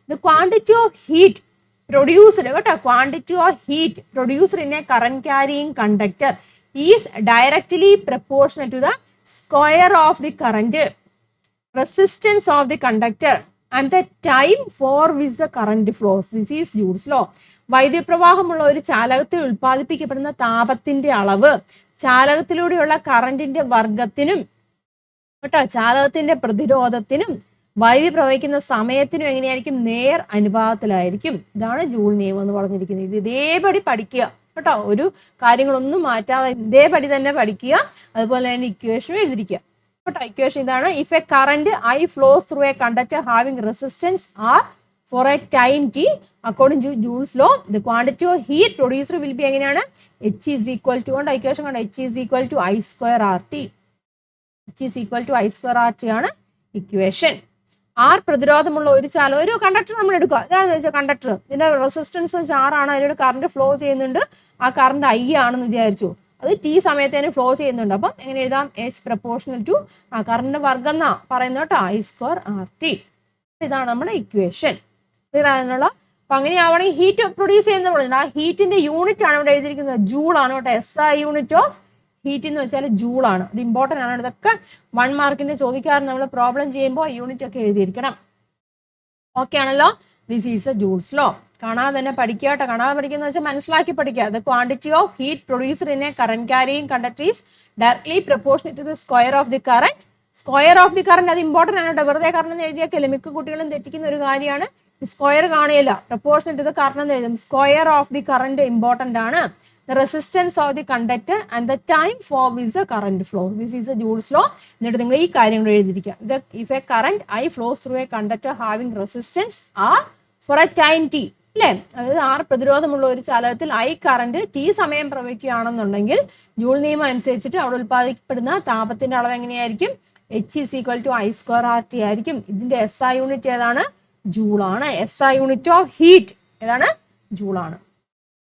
The quantity of heat produced, കേട്ടോ, quantity of heat produced in a current carrying conductor is directly proportional to the square of the current resistance of the conductor and the time for which the current flows. This is Joule's law. വൈദ്യുത പ്രവാഹമുള്ള ഒരു ചാലകത്തിൽ ഉൽപ്പാദിപ്പിക്കപ്പെടുന്ന താപത്തിന്റെ അളവ് ചാലകത്തിലൂടെയുള്ള കറന്റിന്റെ വർഗത്തിനും, കേട്ടോ, ചാലകത്തിന്റെ പ്രതിരോധത്തിനും വൈദ്യുതി പ്രവഹിക്കുന്ന സമയത്തിനും എങ്ങനെയായിരിക്കും? നേർ അനുപാതത്തിലായിരിക്കും. ഇതാണ് ജൂൾ നിയമം എന്ന് പറഞ്ഞിരിക്കുന്നത്. ഇത് ഇതേപടി പഠിക്കുക, കേട്ടോ, ഒരു കാര്യങ്ങളൊന്നും മാറ്റാതെ ഇതേപടി തന്നെ പഠിക്കുക. അതുപോലെ തന്നെ ഇക്വേഷനും എഴുതിരിക്കുക, കേട്ടോ. ഇക്വേഷൻ ഇതാണ്: if a current I flows through a conductor having resistance R for a time T according to Joule's law, the quantity of heat producer will be എങ്ങനെയാണ്? എച്ച് ഈസ് ഈക്വൽ ടു, കൊണ്ട് equation കണ്ടോ, H is equal to I square R T. H is equal to I square R T ആണ് equation. R പ്രതിരോധമുള്ള ഒരു ചാലകം, ഒരു conductor നമ്മൾ എടുക്കുക. ഇതാണെന്ന് വെച്ചാൽ കണ്ടക്ടർ, ഇതിന്റെ റെസിസ്റ്റൻസ് ആറാണ്, അതിലൂടെ കറണ്ട് ഫ്ലോ ചെയ്യുന്നുണ്ട്. ആ കറണ്ട് ഐ ആണെന്ന് വിചാരിച്ചു, അത് ടി സമയത്തേന് ഫ്ലോ ചെയ്യുന്നുണ്ട്. അപ്പം എങ്ങനെ എഴുതാം? എച്ച് പ്രപ്പോർഷണൽ ടു ആ കറണ്ട് വർഗം എന്നാ പറയുന്നത്, കേട്ടോ, ഐ സ്ക്വയർ ആർ ടി. ഇതാണ് നമ്മുടെ ഇക്വേഷൻ. ഇതിനുള്ള അപ്പൊ അങ്ങനെയാവണമെങ്കിൽ ഹീറ്റ് പ്രൊഡ്യൂസ് ചെയ്യുന്ന പറഞ്ഞിട്ടുണ്ട്. ആ ഹീറ്റിന്റെ യൂണിറ്റ് ആണ് ഇവിടെ എഴുതിയിരിക്കുന്നത്, ജൂൾ ആണ്, കേട്ടോ. SI യൂണിറ്റ് ഓഫ് ഹീറ്റ് എന്ന് വെച്ചാൽ ജൂളാണ്. അത് ഇമ്പോർട്ടൻ്റ് ആണ്. ഇതൊക്കെ 1 മാർക്കിന്റെ ചോദിക്കാറ് നമ്മൾ പ്രോബ്ലം ചെയ്യുമ്പോൾ യൂണിറ്റ് ഒക്കെ എഴുതിയിരിക്കണം. ഓക്കെ ആണല്ലോ? This is a Joule's law. കാണാതെ തന്നെ പഠിക്കുക, കേട്ടോ. കാണാതെ പഠിക്കുന്ന വെച്ചാൽ മനസ്സിലാക്കി പഠിക്കുക. The quantity of heat produced in a current carrying conductor is directly proportional to the square of the current. Square of the current അത് ഇമ്പോർട്ടൻ്റ് ആണ്, കേട്ടോ. വെറുതെ കറണ്ട് എഴുതിയാൽ മിക്ക കുട്ടികളും തെറ്റിക്കുന്ന ഒരു കാര്യമാണ്. സ്ക്വയർ കാണുകയില്ല, പ്രൊപ്പോർഷണൽ ടു ദ കറന്റ് എന്ന് എഴുതും. Square of the current important ആണ്. The resistance of the conductor and the time for which the current flows. This is a Joule's law. എന്നിട്ട് നിങ്ങൾ ഈ കാര്യങ്ങൾ എഴുതിയിരിക്കുക. If a current I flows through a conductor having resistance R for a time t, അല്ലേ? അതായത് R പ്രതിരോധമുള്ള ഒരു ചാലകത്തിൽ I current T സമയം പ്രവഹിക്കുകയാണെന്നുണ്ടെങ്കിൽ joule നിയമം അനുസരിച്ചിട്ട് അവിടെ ഉൽപ്പാദിക്കപ്പെടുന്ന താപത്തിന്റെ അളവ് എങ്ങനെയായിരിക്കും? H is equal to I square RT ആയിരിക്കും. ഇതിന്റെ SI യൂണിറ്റ് ഏതാണ്? ജൂളാണ്. SI യൂണിറ്റ് ഓഫ് ഹീറ്റ് ഏതാണ്? ജൂളാണ്.